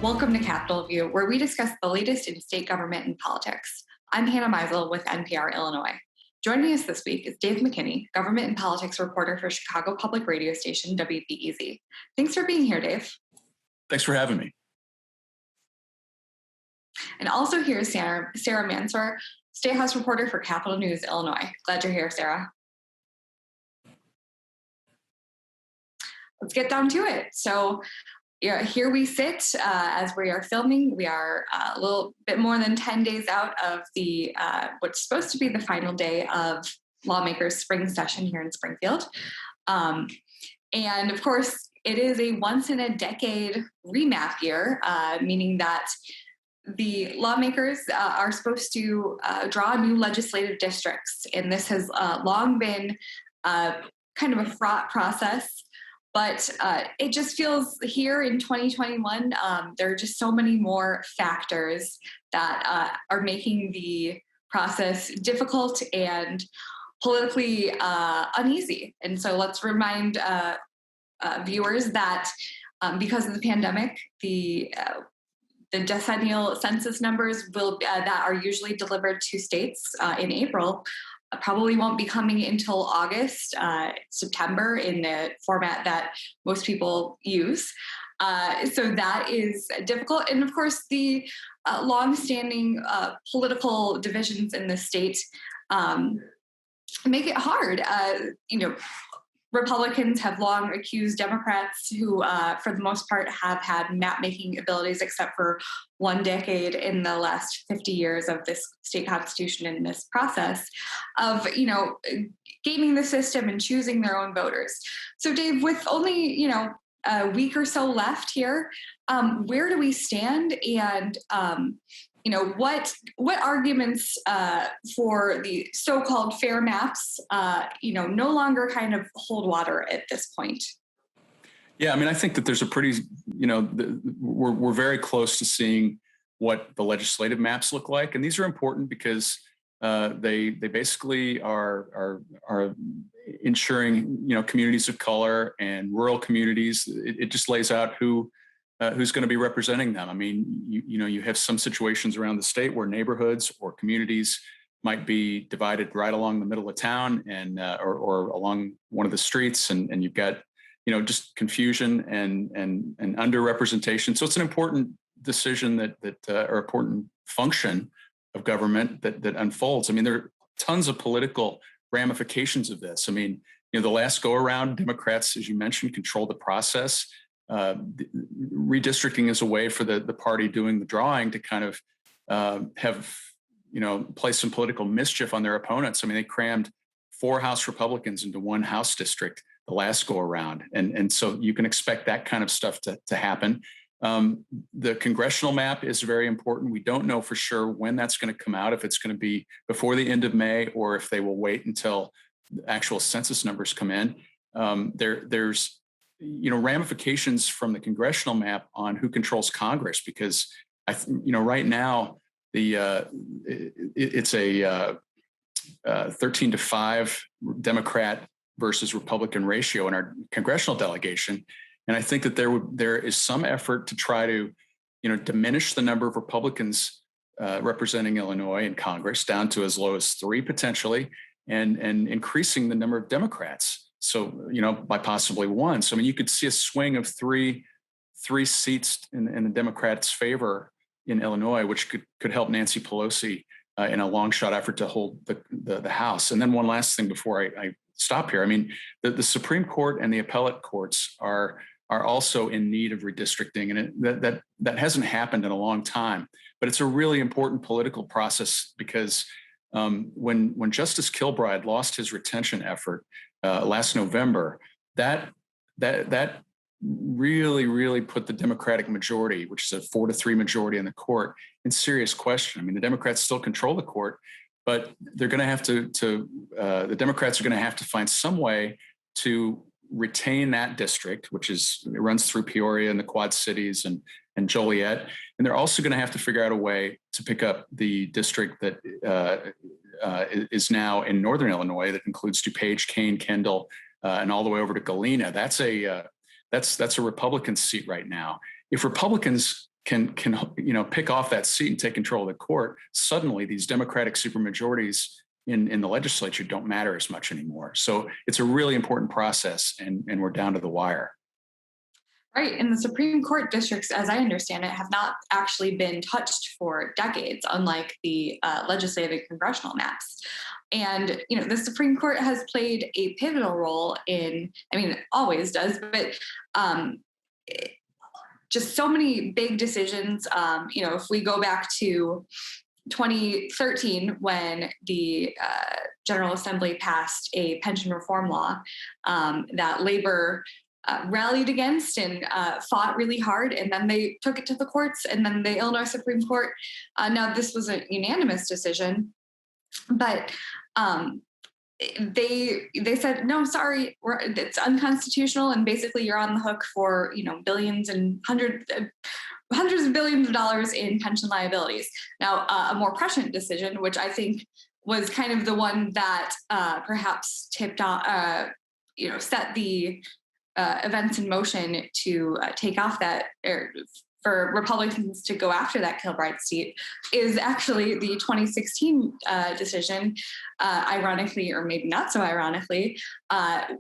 Welcome to CapitolView, where we discuss the latest in state government and politics. I'm Hannah Meisel with NPR Illinois. Joining us this week is Dave McKinney, government and politics reporter for Chicago public radio station WBEZ. Thanks for being here, Dave. Thanks for having me. And also here is Sarah Mansur, State House reporter for Capitol News Illinois. Glad you're here, Sarah. Let's get down to it. So here we sit as we are filming. We are a little bit more than 10 days out of the what's supposed to be the final day of lawmakers' spring session here in Springfield. And of course, it is a once-in-a-decade remap year, meaning that the lawmakers are supposed to draw new legislative districts. And this has long been kind of a fraught process. But it just feels here in 2021, there are just so many more factors that are making the process difficult and politically uneasy. And so let's remind viewers that because of the pandemic, the decennial census numbers that are usually delivered to states in April probably won't be coming until August, September in the format that most people use. So that is difficult. And of course, the longstanding political divisions in the state make it hard. Republicans have long accused Democrats who, for the most part, have had map-making abilities, except for one decade in the last 50 years of this state constitution and this process of, gaming the system and choosing their own voters. So, Dave, with only, a week or so left here, where do we stand? And, what arguments for the so-called fair maps, no longer kind of hold water at this point? Yeah, I think that there's a pretty, we're very close to seeing what the legislative maps look like, and these are important because they basically are ensuring communities of color and rural communities. It just lays out who's going to be representing them. You have some situations around the state where neighborhoods or communities might be divided right along the middle of town and or along one of the streets, and you've got just confusion and underrepresentation. So it's an important decision that or important function of government that unfolds. There are tons of political ramifications of this. The last go around, Democrats, as you mentioned, controlled the process. Redistricting is a way for the party doing the drawing to kind of have play some political mischief on their opponents. They crammed 4 House Republicans into 1 House district the last go around, and so you can expect that kind of stuff to happen. The congressional map is very important. We don't know for sure when that's going to come out, if it's going to be before the end of May or if they will wait until the actual census numbers come in. There's ramifications from the congressional map on who controls Congress, because right now it's a 13-5 Democrat versus Republican ratio in our congressional delegation, and I think that there is some effort to try to diminish the number of Republicans representing Illinois in Congress down to as low as 3 potentially, and increasing the number of Democrats. So, by possibly 1. So, you could see a swing of three seats in the Democrats' favor in Illinois, which could help Nancy Pelosi in a long shot effort to hold the House. And then one last thing before I stop here. The Supreme Court and the appellate courts are also in need of redistricting, and that hasn't happened in a long time. But it's a really important political process because when Justice Kilbride lost his retention effort last November, that really put the Democratic majority, which is a 4-3 majority in the court, in serious question. The Democrats still control the court, but they're going to have to the Democrats are going to have to find some way to retain that district, which runs through Peoria and the Quad Cities and Joliet, and they're also going to have to figure out a way to pick up the district that is now in northern Illinois that includes DuPage, Kane, Kendall, and all the way over to Galena. That's a Republican seat right now. If Republicans pick off that seat and take control of the court, suddenly these Democratic supermajorities in the legislature don't matter as much anymore. So it's a really important process, and we're down to the wire. Right. And the Supreme Court districts, as I understand it, have not actually been touched for decades, unlike the legislative and congressional maps. And, the Supreme Court has played a pivotal role in, always does, but just so many big decisions. If we go back to 2013, when the General Assembly passed a pension reform law that labor rallied against and fought really hard, and then they took it to the courts, and then the Illinois Supreme Court. Now, this was a unanimous decision, but they said, no, sorry, it's unconstitutional, and basically you're on the hook for billions and hundreds of billions of dollars in pension liabilities. Now, a more prescient decision, which I think was kind of the one that perhaps tipped off, set the events in motion to take off that, or for Republicans to go after that Kilbride seat, is actually the 2016 decision, ironically, or maybe not so ironically,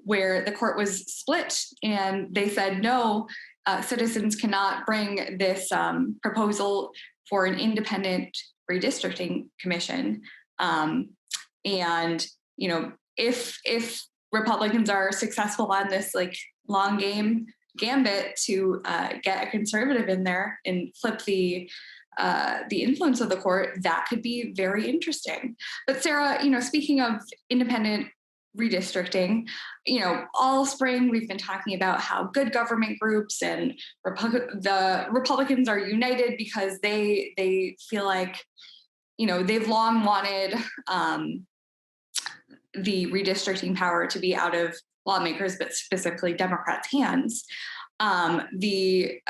where the court was split, and they said, no, citizens cannot bring this proposal for an independent redistricting commission. And if Republicans are successful on this long gambit to get a conservative in there and flip the influence of the court, that could be very interesting. But Sarah, speaking of independent redistricting, all spring we've been talking about how good government groups and the Republicans are united because they feel like they've long wanted the redistricting power to be out of lawmakers, but specifically Democrats' hands. The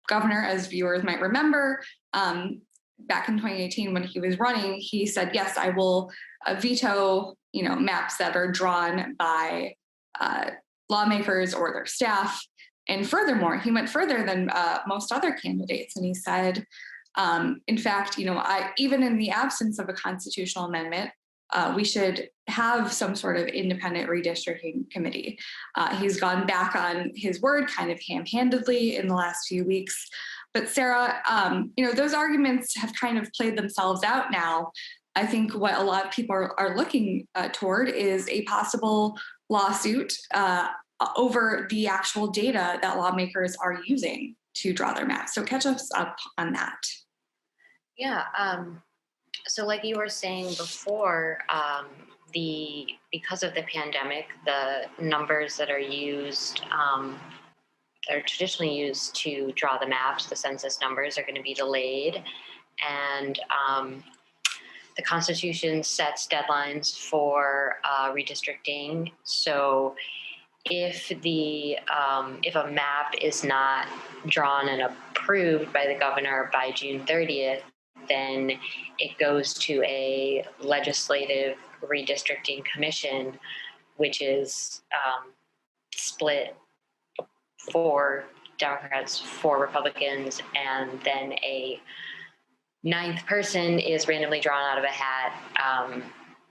governor, as viewers might remember, back in 2018 when he was running, he said, yes, I will veto maps that are drawn by lawmakers or their staff. And furthermore, he went further than most other candidates, and he said, in fact, even in the absence of a constitutional amendment, we should have some sort of independent redistricting committee. He's gone back on his word kind of ham-handedly in the last few weeks. But Sarah, those arguments have kind of played themselves out now. I think what a lot of people are looking toward is a possible lawsuit over the actual data that lawmakers are using to draw their maps. So catch us up on that. Yeah. So like you were saying before, because of the pandemic, the numbers that are used, that are traditionally used to draw the maps, the census numbers, are going to be delayed. And the Constitution sets deadlines for redistricting. So if a map is not drawn and approved by the governor by June 30th, then it goes to a legislative redistricting commission, which is split 4 Democrats, 4 Republicans, and then a 9th person is randomly drawn out of a hat,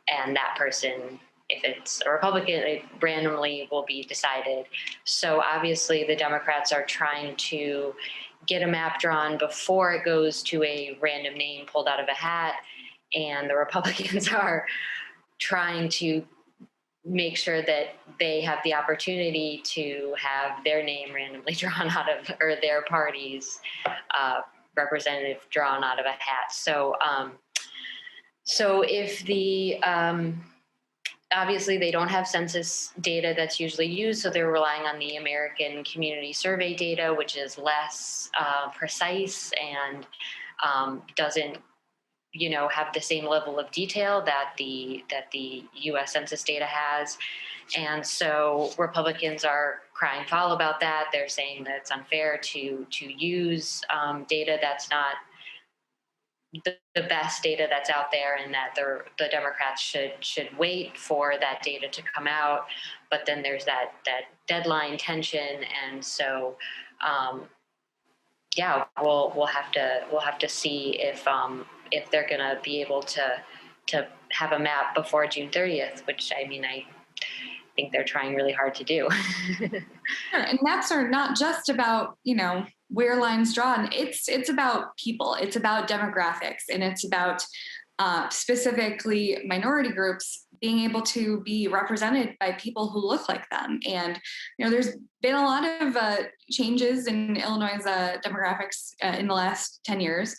and that person, if it's a Republican, it randomly will be decided. So obviously the Democrats are trying to get a map drawn before it goes to a random name pulled out of a hat, and the Republicans are trying to make sure that they have the opportunity to have their name randomly drawn out of, or their party's representative drawn out of a hat. So if the obviously they don't have census data that's usually used, so they're relying on the American Community Survey data, which is less precise and doesn't have the same level of detail that the U.S. Census data has. And so Republicans are crying foul about that. They're saying that it's unfair to use data that's not the best data that's out there, and that the Democrats should wait for that data to come out. But then there's that deadline tension, and so we'll have to see if they're going to be able to have a map before June 30th, which I mean, I think they're trying really hard to do. Sure. And maps are not just about, where lines drawn. It's about people. It's about demographics, and it's about specifically minority groups being able to be represented by people who look like them. And there's been a lot of changes in Illinois' demographics in the last 10 years,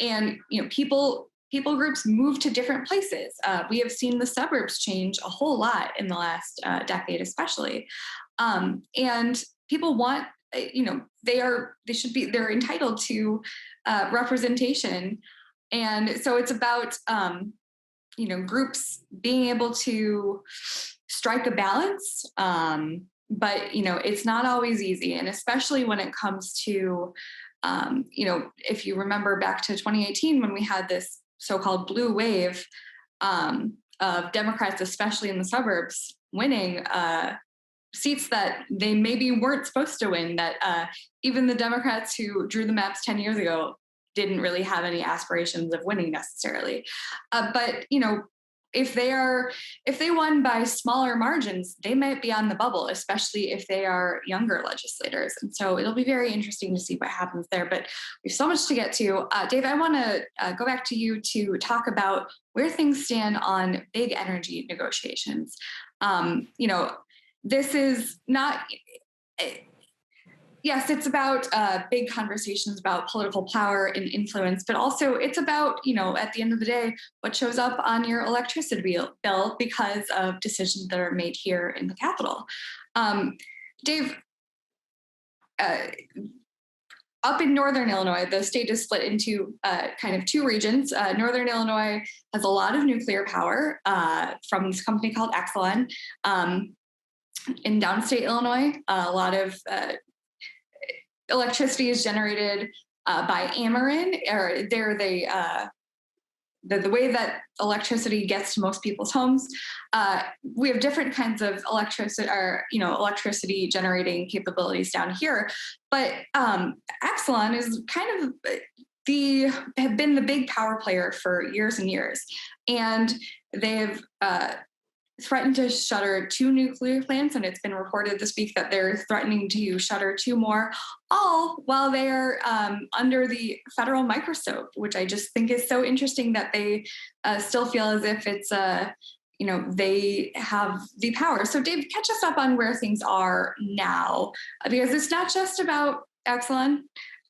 and people groups move to different places. We have seen the suburbs change a whole lot in the last decade, especially, and people want. They're entitled to representation. And so it's about, groups being able to strike a balance. But, it's not always easy. And especially when it comes to, if you remember back to 2018, when we had this so-called blue wave of Democrats, especially in the suburbs, winning seats that they maybe weren't supposed to win, that even the Democrats who drew the maps 10 years ago didn't really have any aspirations of winning necessarily. But, if they won by smaller margins, they might be on the bubble, especially if they are younger legislators. And so it'll be very interesting to see what happens there. But we have so much to get to. Dave, I want to go back to you to talk about where things stand on big energy negotiations. This is not, yes, it's about big conversations about political power and influence, but also it's about, at the end of the day, what shows up on your electricity bill because of decisions that are made here in the Capitol. Dave, up in Northern Illinois, the state is split into kind of two regions. Northern Illinois has a lot of nuclear power from this company called Exelon. In downstate Illinois, a lot of electricity is generated by Ameren, or the way that electricity gets to most people's homes. We have different kinds of electricity generating capabilities down here, but Exelon is kind of have been the big power player for years and years, and they've threatened to shutter 2 nuclear plants, and it's been reported this week that they're threatening to shutter 2 more, all while they're under the federal microscope, which I just think is so interesting that they still feel as if it's, they have the power. So Dave, catch us up on where things are now, because it's not just about Exelon,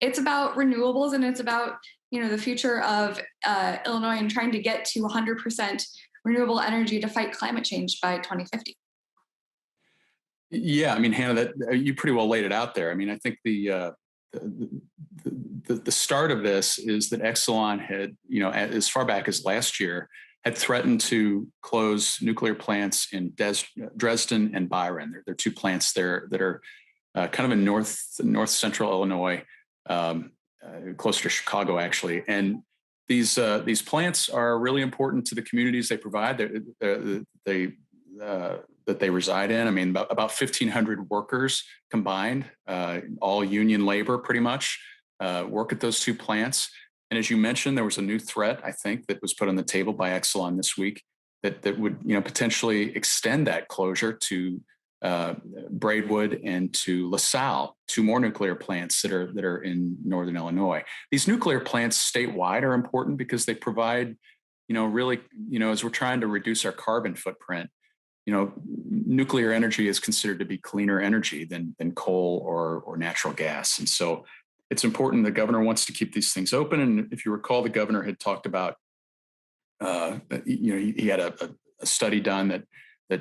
it's about renewables, and it's about, the future of Illinois and trying to get to 100% renewable energy to fight climate change by 2050. Yeah, I mean, Hannah, that you pretty well laid it out there. I mean, I think the start of this is that Exelon had, as far back as last year, had threatened to close nuclear plants in Dresden and Byron. They're 2 plants there that are kind of in north central Illinois, closer to Chicago, actually, and these plants are really important to the communities they provide that they reside in. I mean, about 1,500 workers combined, all union labor pretty much, work at those 2 plants. And as you mentioned, there was a new threat, I think, that was put on the table by Exelon this week that would potentially extend that closure to Braidwood and to LaSalle, 2 more nuclear plants that are in Northern Illinois. These nuclear plants statewide are important because they provide, really, as we're trying to reduce our carbon footprint, nuclear energy is considered to be cleaner energy than coal or natural gas. And so it's important. The governor wants to keep these things open. And if you recall, the governor had talked about, he had a study done that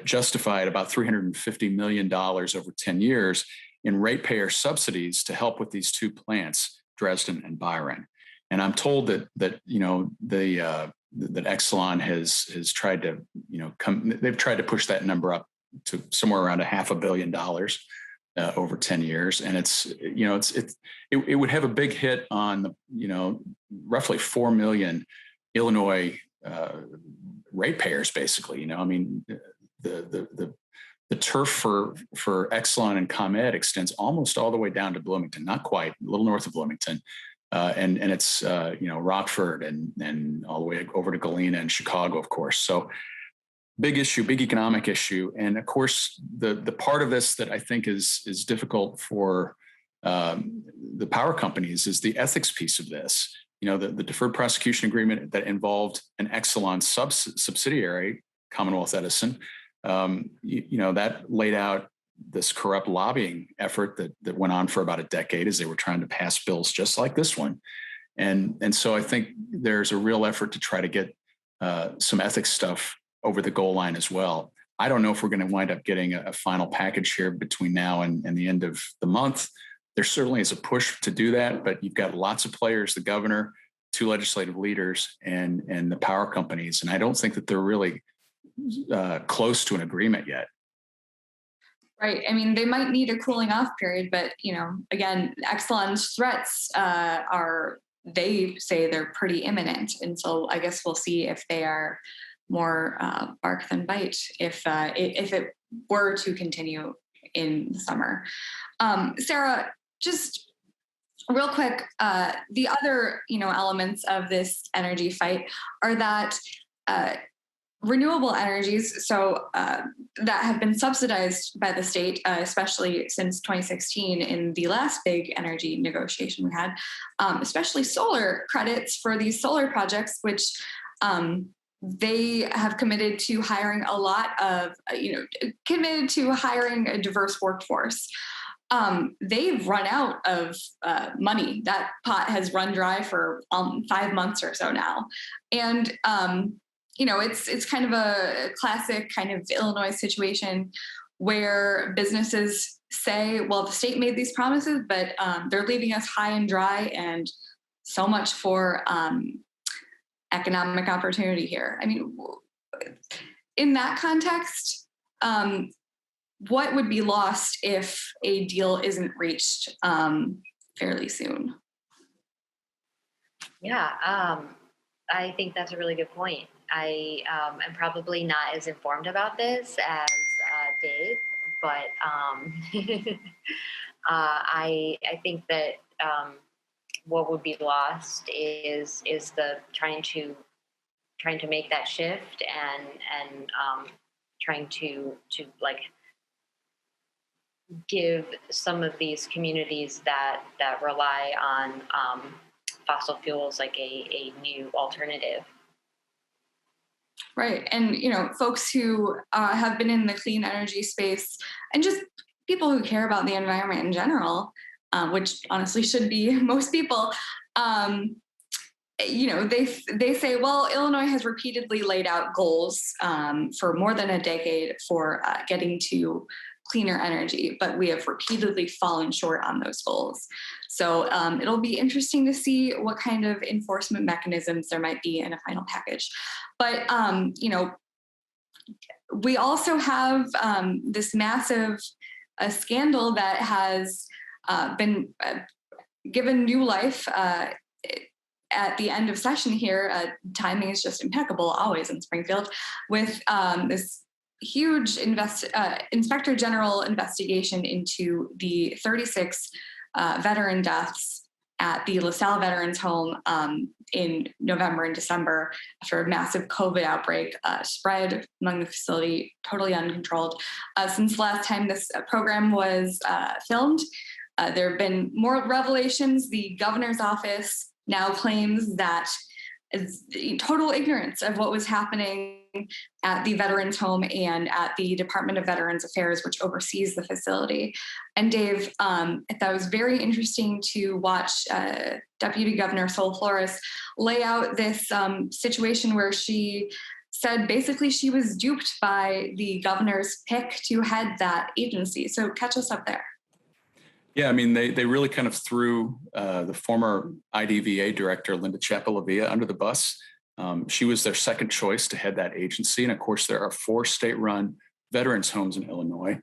justified about $350 million over 10 years in ratepayer subsidies to help with these 2 plants, Dresden and Byron. And I'm told that Exelon has tried to, they've tried to push that number up to somewhere around $500 million over 10 years. And it would have a big hit on roughly 4 million Illinois ratepayers, basically. I mean, the the turf for Exelon and ComEd extends almost all the way down to Bloomington, not quite, a little north of Bloomington. And it's, Rockford and all the way over to Galena and Chicago, of course. So big issue, big economic issue. And of course, the part of this that I think is difficult for the power companies is the ethics piece of this. The deferred prosecution agreement that involved an Exelon subsidiary, Commonwealth Edison, that laid out this corrupt lobbying effort that went on for about a decade as they were trying to pass bills just like this one. And so I think there's a real effort to try to get some ethics stuff over the goal line as well. I don't know if we're going to wind up getting a final package here between now and the end of the month. There certainly is a push to do that, but you've got lots of players, the governor, 2 legislative leaders, and the power companies. And I don't think that they're really close to an agreement yet. Right. I mean, they might need a cooling off period, but, again, Exelon's threats they say they're pretty imminent. And so I guess we'll see if they are more bark than bite if it were to continue in the summer. Sarah, just real quick, the other, elements of this energy fight are that renewable energies, so that have been subsidized by the state, especially since 2016 in the last big energy negotiation we had, especially solar credits for these solar projects, which they have committed to hiring a lot of, committed to hiring a diverse workforce. They've run out of money. That pot has run dry for 5 months or so now. And, it's kind of a classic kind of Illinois situation where businesses say, well, the state made these promises, but they're leaving us high and dry, and so much for economic opportunity here. I mean, in that context, what would be lost if a deal isn't reached fairly soon? Yeah, I think that's a really good point. I am probably not as informed about this as Dave, but I think that what would be lost is the trying to make that shift and trying to like give some of these communities that rely on fossil fuels like a new alternative. Right. And, folks who have been in the clean energy space and just people who care about the environment in general, which honestly should be most people, they say, well, Illinois has repeatedly laid out goals for more than a decade for getting to cleaner energy, but we have repeatedly fallen short on those goals. So it'll be interesting to see what kind of enforcement mechanisms there might be in a final package. But, we also have this massive scandal that has been given new life at the end of session here. Timing is just impeccable, always in Springfield, with this huge Inspector General investigation into the 36 veteran deaths at the LaSalle Veterans home in November and December after a massive COVID outbreak spread among the facility, totally uncontrolled. Since last time this program was filmed, there have been more revelations. The governor's office now claims that total ignorance of what was happening at the Veterans Home and at the Department of Veterans Affairs, which oversees the facility. And Dave, I thought it was very interesting to watch Deputy Governor Sol Flores lay out this situation where she said basically she was duped by the governor's pick to head that agency. So catch us up there. Yeah, I mean, they really kind of threw the former IDVA director, Linda Chapalavia, under the bus. She was their second choice to head that agency. And of course, there are 4 state-run veterans homes in Illinois.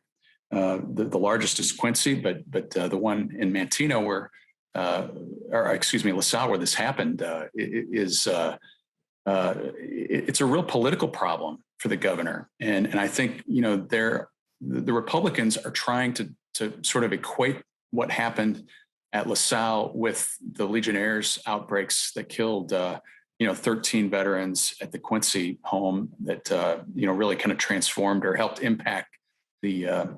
The largest is Quincy, but the one in Manteno LaSalle, where this happened, it's a real political problem for the governor. And I think, the Republicans are trying to sort of equate what happened at LaSalle with the Legionnaires outbreaks that killed 13 veterans at the Quincy home that really kind of transformed or helped impact the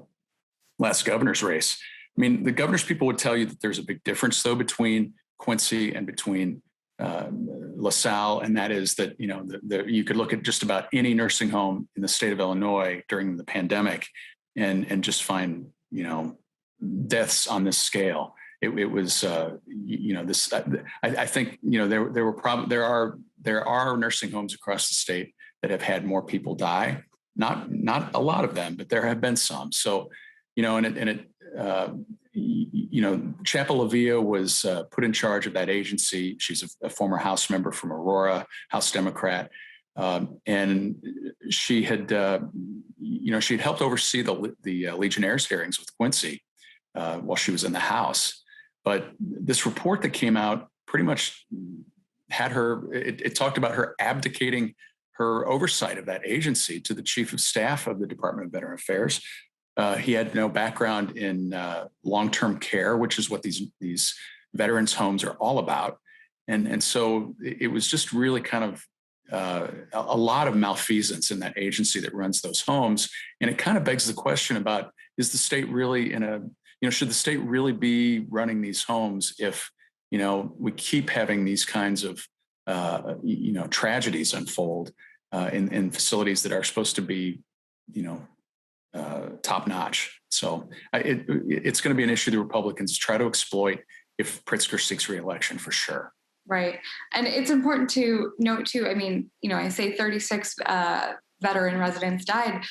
last governor's race. I mean, the governor's people would tell you that there's a big difference, though, between Quincy and between LaSalle, and that is that you could look at just about any nursing home in the state of Illinois during the pandemic, and just find deaths on this scale. It was this. I think there are nursing homes across the state that have had more people die. Not a lot of them, but there have been some. So CapitolView was put in charge of that agency. She's a former House member from Aurora, House Democrat, and she had helped oversee the Legionnaires hearings with Quincy while she was in the House. But this report that came out pretty much had her. It talked about her abdicating her oversight of that agency to the chief of staff of the Department of Veteran Affairs. He had no background in long-term care, which is what these veterans' homes are all about. And so it was just really kind of a lot of malfeasance in that agency that runs those homes. And it kind of begs the question about, is the state really should the state really be running these homes if, we keep having these kinds of, tragedies unfold in facilities that are supposed to be, top notch. So it's going to be an issue the Republicans try to exploit if Pritzker seeks re-election, for sure. Right. And it's important to note too, I mean, I say 36 veteran residents died.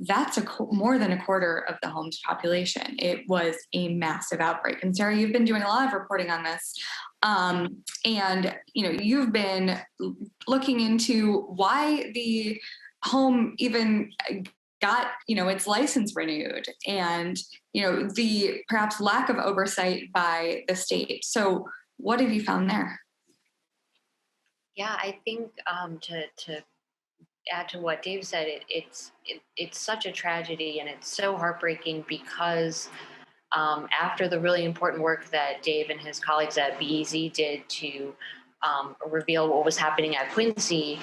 That's more than a quarter of the home's population. It was a massive outbreak. And Sarah, you've been doing a lot of reporting on this. And you've been looking into why the home even got, its license renewed, and, the perhaps lack of oversight by the state. So what have you found there? Yeah, I think to add to what Dave said, it's such a tragedy, and it's so heartbreaking because after the really important work that Dave and his colleagues at BEZ did to reveal what was happening at Quincy,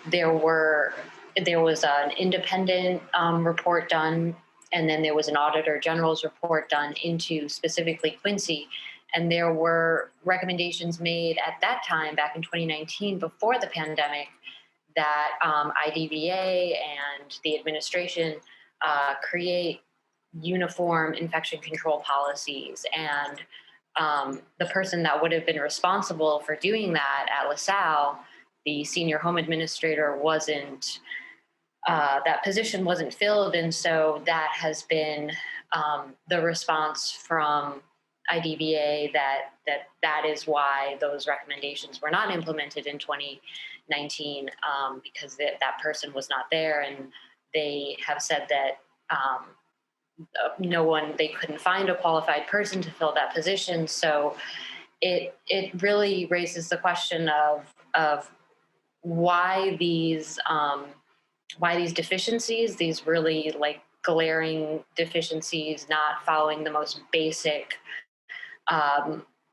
there was an independent report done, and then there was an Auditor General's report done into specifically Quincy. And there were recommendations made at that time, back in 2019, before the pandemic, that IDVA and the administration create uniform infection control policies. And the person that would have been responsible for doing that at LaSalle, the senior home administrator, that position wasn't filled. And so that has been the response from IDVA that is why those recommendations were not implemented in 2019 because that person was not there, and they have said that they couldn't find a qualified person to fill that position. So it really raises the question of why these deficiencies, these really glaring deficiencies, not following the most basic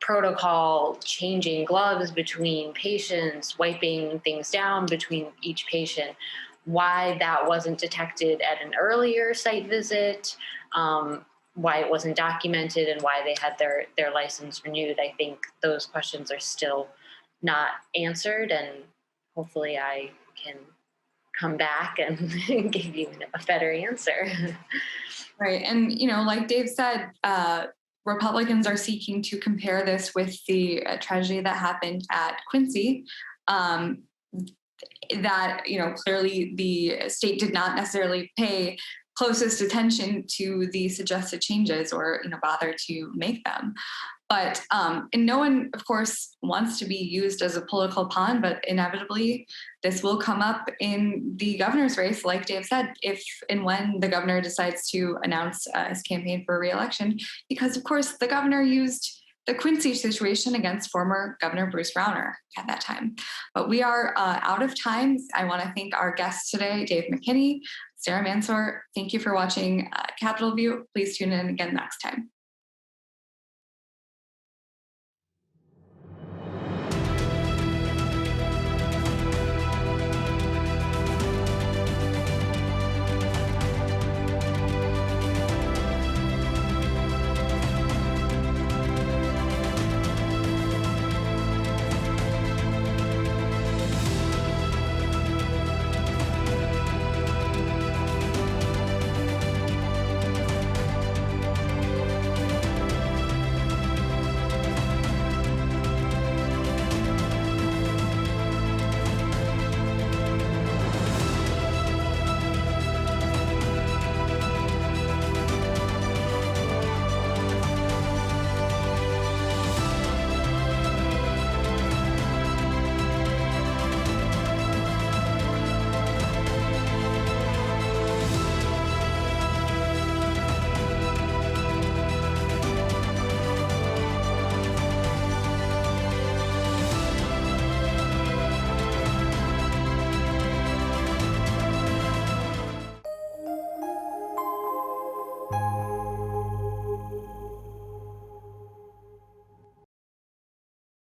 protocol, changing gloves between patients, wiping things down between each patient, why that wasn't detected at an earlier site visit, why it wasn't documented, and why they had their license renewed. I think those questions are still not answered, and hopefully I can come back and give you a better answer. Right. And, like Dave said, Republicans are seeking to compare this with the tragedy that happened at Quincy. That, clearly the state did not necessarily pay closest attention to the suggested changes or, bother to make them. But and no one, of course, wants to be used as a political pawn, but inevitably this will come up in the governor's race, like Dave said, if and when the governor decides to announce his campaign for re-election, because, of course, the governor used the Quincy situation against former Governor Bruce Rauner at that time. But we are out of time. I want to thank our guests today, Dave McKinney, Sarah Mansur. Thank you for watching Capitol View. Please tune in again next time.